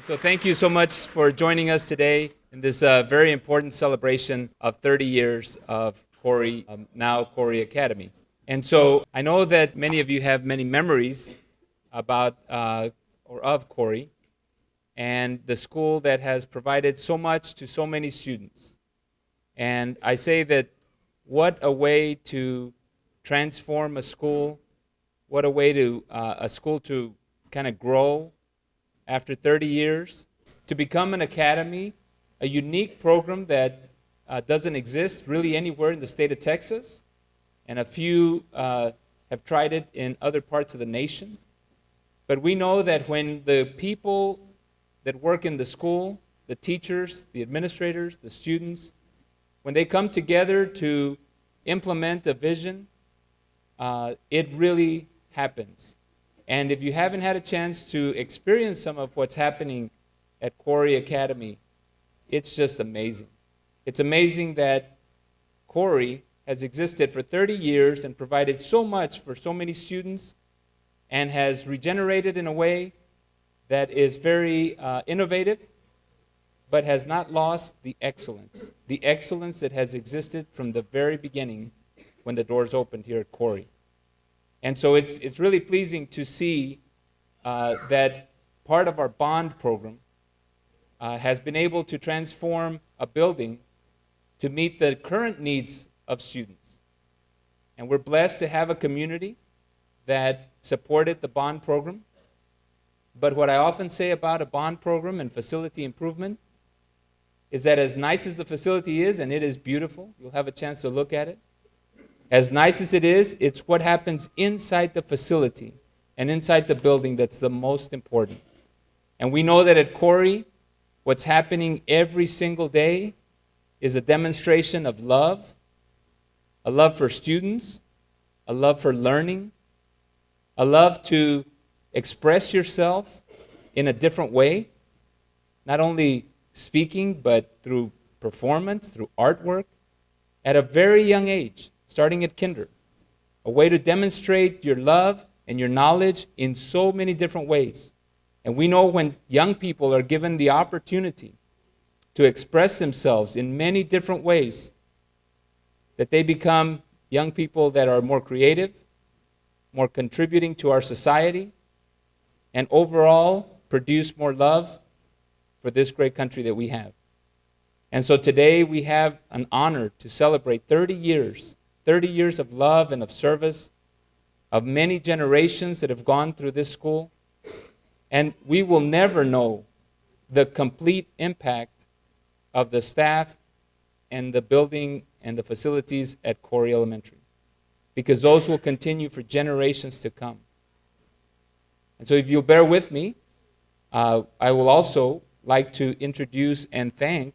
So thank you so much for joining us today in this very important celebration of 30 years of Corey, now Corey Academy. And so I know that many of you have many memories about or of Corey and the school that has provided so much to so many students. And I say that what a way to transform a school, what a way to a school to kind of grow after 30 years, to become an academy, a unique program that doesn't exist really anywhere in the state of Texas, and a few have tried it in other parts of the nation. But we know that when the people that work in the school, the teachers, the administrators, the students, when they come together to implement a vision, it really happens. And if you haven't had a chance to experience some of what's happening at Corey Academy, it's just amazing. It's amazing that Corey has existed for 30 years and provided so much for so many students and has regenerated in a way that is very innovative, but has not lost the excellence that has existed from the very beginning when the doors opened here at Corey. And so it's really pleasing to see that part of our bond program has been able to transform a building to meet the current needs of students. And we're blessed to have a community that supported the bond program. But what I often say about a bond program and facility improvement is that as nice as the facility is, and it is beautiful, you'll have a chance to look at it, as nice as it is, it's what happens inside the facility and inside the building that's the most important. And we know that at Corey, what's happening every single day is a demonstration of love, a love for students, a love for learning, a love to express yourself in a different way, not only speaking, but through performance, through artwork, at a very young age, starting at kinder. A way to demonstrate your love and your knowledge in so many different ways. And we know when young people are given the opportunity to express themselves in many different ways, that they become young people that are more creative, more contributing to our society, and overall produce more love for this great country that we have. And so today we have an honor to celebrate 30 years of love and of service, of many generations that have gone through this school. And we will never know the complete impact of the staff and the building and the facilities at Corey Elementary, because those will continue for generations to come. And so if you'll bear with me, I will also like to introduce and thank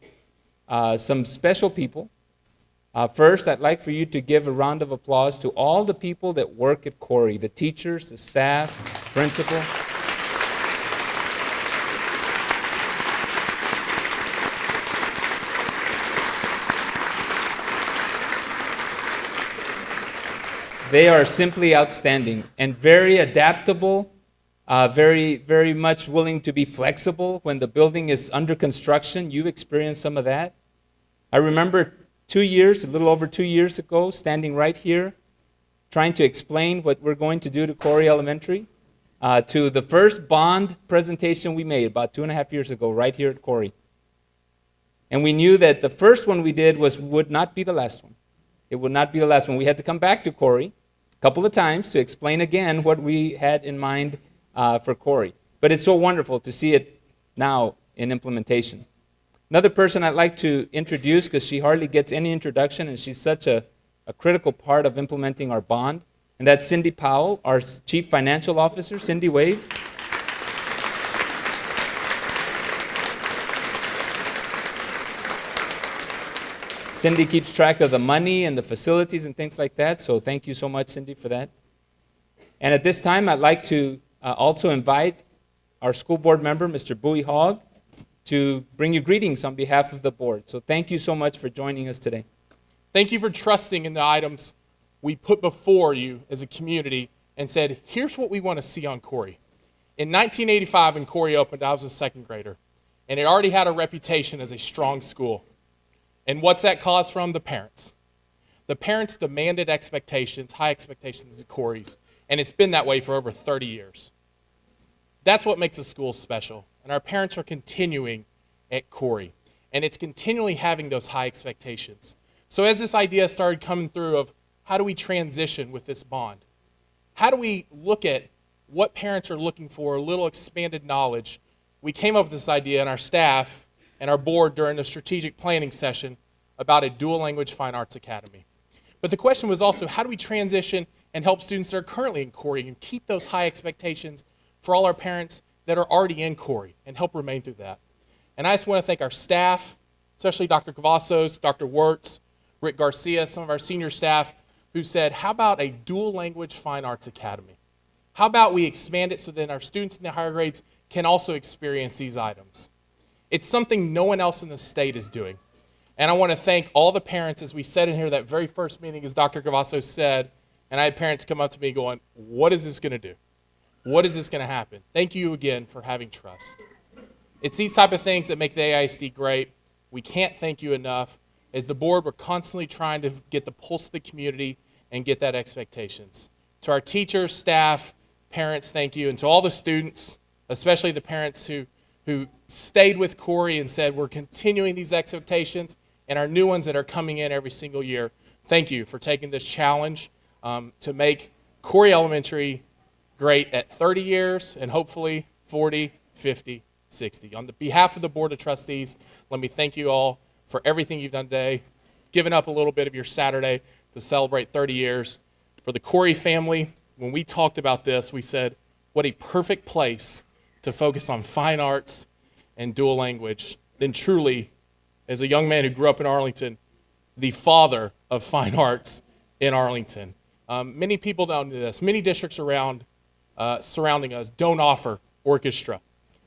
some special people. First, I'd like for you to give a round of applause to all the people that work at Corey, the teachers, the staff, principal. They are simply outstanding and very adaptable, very much willing to be flexible when the building is under construction. You've experienced some of that. I remember a little over 2 years ago, standing right here, trying to explain what we're going to do to Corey Elementary, to the first bond presentation we made about 2.5 years ago, right here at Corey. And we knew that the first one we did would not be the last one. It would not be the last one. We had to come back to Corey a couple of times to explain again what we had in mind for Corey. But it's so wonderful to see it now in implementation. Another person I'd like to introduce, because she hardly gets any introduction, and she's such a critical part of implementing our bond, and that's Cindy Powell, our Chief Financial Officer. Cindy, wave. Cindy keeps track of the money and the facilities and things like that, so thank you so much, Cindy, for that. And at this time, I'd like to also invite our school board member, Mr. Bowie Hogg, to bring you greetings on behalf of the board. So thank you so much for joining us today. Thank you for trusting in the items we put before you as a community and said, here's what we want to see on Corey. In 1985, when Corey opened, I was a second grader, and it already had a reputation as a strong school. And what's that caused from? The parents. The parents demanded expectations, high expectations at Corey's, and it's been that way for over 30 years. That's what makes a school special, and our parents are continuing at Corey, and it's continually having those high expectations. So as this idea started coming through of how do we transition with this bond? How do we look at what parents are looking for, a little expanded knowledge? We came up with this idea in our staff and our board during the strategic planning session about a dual language fine arts academy. But the question was also, how do we transition and help students that are currently in Corey and keep those high expectations for all our parents that are already in Corey and help remain through that? And I just want to thank our staff, especially Dr. Cavazos, Dr. Wirtz, Rick Garcia, some of our senior staff, who said, how about a dual language fine arts academy? How about we expand it so that our students in the higher grades can also experience these items? It's something no one else in the state is doing. And I want to thank all the parents, as we said in here that very first meeting, as Dr. Cavazos said, and I had parents come up to me going, what is this going to do? What is this going to happen? Thank you again for having trust. It's these type of things that make the AISD great. We can't thank you enough. As the board, we're constantly trying to get the pulse of the community and get that expectations. To our teachers, staff, parents, thank you. And to all the students, especially the parents who stayed with Corey and said, we're continuing these expectations, and our new ones that are coming in every single year, thank you for taking this challenge to make Corey Elementary great at 30 years and hopefully 40, 50, 60. On the behalf of the Board of Trustees, let me thank you all for everything you've done today, giving up a little bit of your Saturday to celebrate 30 years. For the Corey family, when we talked about this, we said, what a perfect place to focus on fine arts and dual language. Then truly, as a young man who grew up in Arlington, the father of fine arts in Arlington. Many people don't know this. Many districts around surrounding us don't offer orchestra.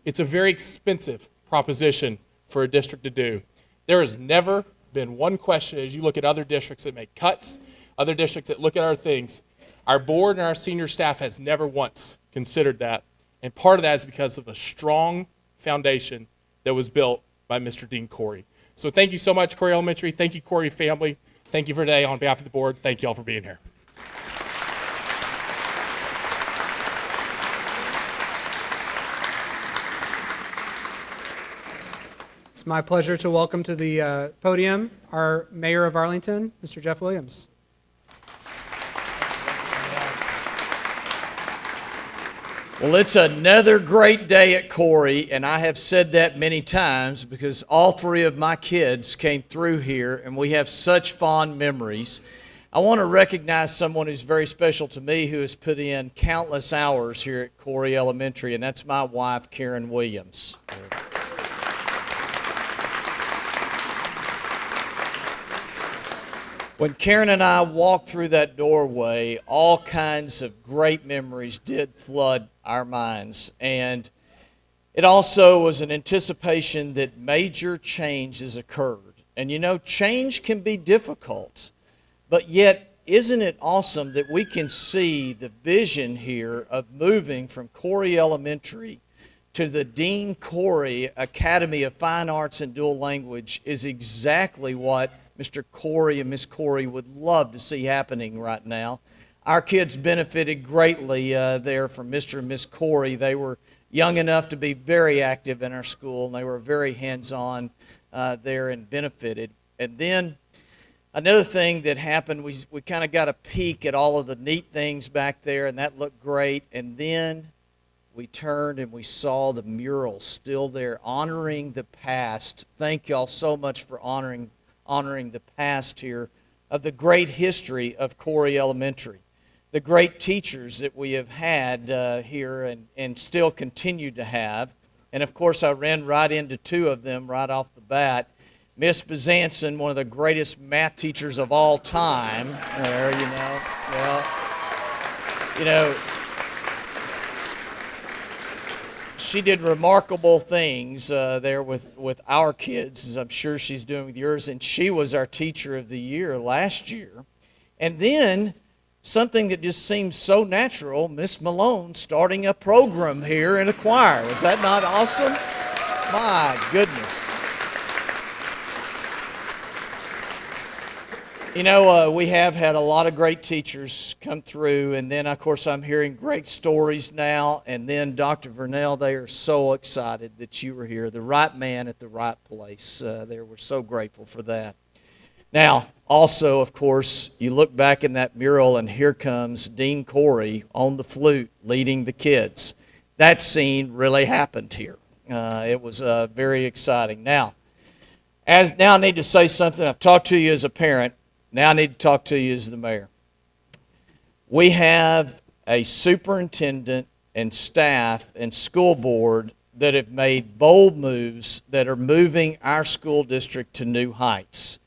It's a very expensive proposition for a district to do. There has never been one question as you look at other districts that make cuts, other districts that look at our things. Our board and our senior staff has never once considered that. And part of that is because of the strong foundation that was built by Mr. Dean Corey. So thank you so much, Corey Elementary. Thank you, Corey family. Thank you for today. On behalf of the board, thank you all for being here. It's my pleasure to welcome to the podium our Mayor of Arlington, Mr. Jeff Williams. Well, it's another great day at Corey, and I have said that many times because all three of my kids came through here, and we have such fond memories. I want to recognize someone who's very special to me who has put in countless hours here at Corey Elementary, and that's my wife, Karen Williams. When Karen and I walked through that doorway, all kinds of great memories did flood our minds. And it also was an anticipation that major changes occurred. And you know, change can be difficult, but yet isn't it awesome that we can see the vision here of moving from Corey Elementary to the Dean Corey Academy of Fine Arts and Dual Language is exactly what Mr. Corey and Miss Corey would love to see happening right now. Our kids benefited greatly there from Mr. and Miss Corey. They were young enough to be very active in our school, and they were very hands-on there and benefited. And then another thing that happened, we kind of got a peek at all of the neat things back there, and that looked great. And then we turned and we saw the mural still there, honoring the past. Thank y'all so much for honoring the past here of the great history of Corey Elementary, the great teachers that we have had here and still continue to have. And of course, I ran right into two of them right off the bat. Miss Bezanson, one of the greatest math teachers of all time. There, you know. Well, you know, she did remarkable things there with our kids, as I'm sure she's doing with yours. And she was our Teacher of the Year last year. And then something that just seems so natural, Miss Malone starting a program here in a choir. Is that not awesome? My goodness. You know, we have had a lot of great teachers come through, and then, of course, I'm hearing great stories now. And then, Dr. Vernell, they are so excited that you were here, the right man at the right place. We're so grateful for that. Now, also, of course, you look back in that mural, and here comes Dean Corey on the flute leading the kids. That scene really happened here. It was very exciting. Now I need to say something. I've talked to you as a parent. Now I need to talk to you as the mayor. We have a superintendent and staff and school board that have made bold moves that are moving our school district to new heights.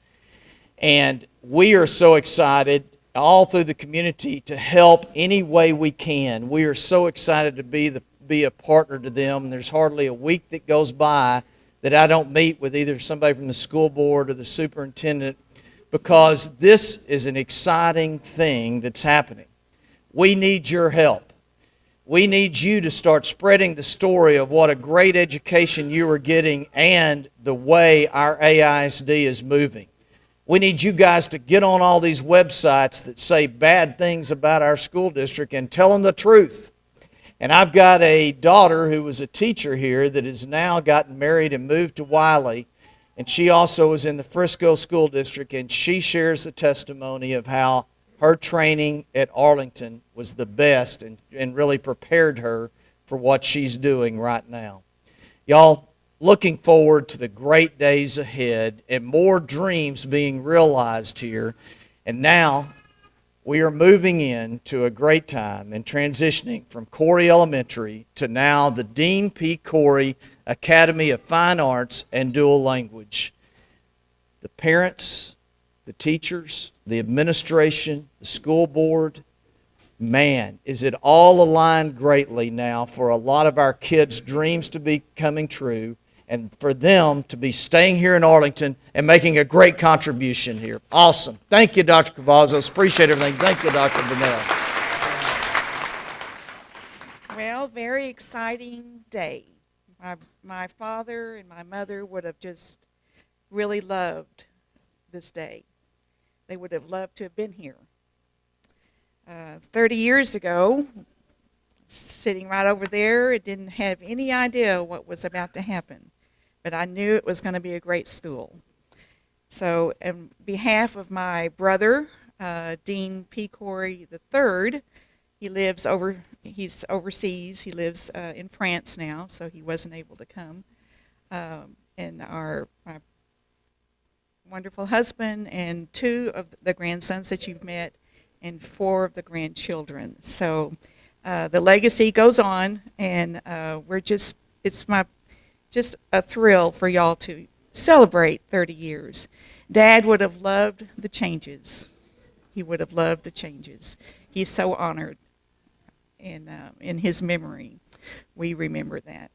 And we are so excited all through the community to help any way we can. We are so excited to be a partner to them. There's hardly a week that goes by that I don't meet with either somebody from the school board or the superintendent, because this is an exciting thing that's happening. We need your help. We need you to start spreading the story of what a great education you are getting and the way our AISD is moving. We need you guys to get on all these websites that say bad things about our school district and tell them the truth. And I've got a daughter who was a teacher here that has now gotten married and moved to Wiley. And she also was in the Frisco School District, and she shares the testimony of how her training at Arlington was the best and really prepared her for what she's doing right now. Y'all, looking forward to the great days ahead and more dreams being realized here. And now we are moving into a great time and transitioning from Corey Elementary to now the Dean P. Corey Academy of Fine Arts and Dual Language. The parents, the teachers, the administration, the school board, man, is it all aligned greatly now for a lot of our kids' dreams to be coming true and for them to be staying here in Arlington and making a great contribution here. Awesome. Thank you, Dr. Cavazos. Appreciate everything. Thank you, Dr. Burnell. Well, very exciting day. My father and my mother would have just really loved this day. They would have loved to have been here. 30 years ago, sitting right over there, I didn't have any idea what was about to happen, but I knew it was going to be a great school. So on behalf of my brother, Dean P. Corey III, he's overseas. He lives in France now, so he wasn't able to come. And my wonderful husband and 2 of the grandsons that you've met and 4 of the grandchildren. So the legacy goes on, and it's just a thrill for y'all to celebrate 30 years. Dad would have loved the changes. He would have loved the changes. He's so honored. And in his memory, we remember that.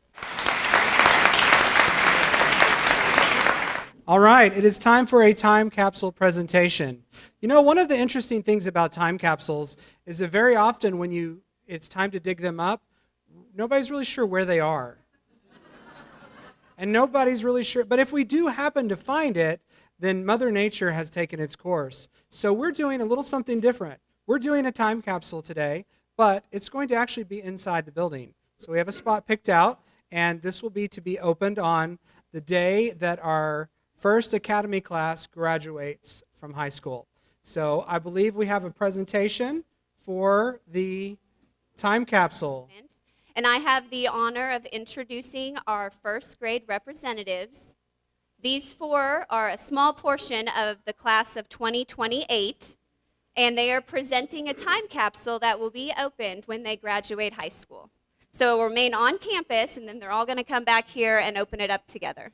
All right, it is time for a time capsule presentation. You know, one of the interesting things about time capsules is that very often when it's time to dig them up, nobody's really sure where they are. And nobody's really sure, but if we do happen to find it, then Mother Nature has taken its course. So we're doing a little something different. We're doing a time capsule today, but it's going to actually be inside the building. So we have a spot picked out, and this will be to be opened on the day that our first academy class graduates from high school. So I believe we have a presentation for the time capsule. And I have the honor of introducing our first grade representatives. These 4 are a small portion of the class of 2028, and they are presenting a time capsule that will be opened when they graduate high school. So it will remain on campus, and then they're all going to come back here and open it up together.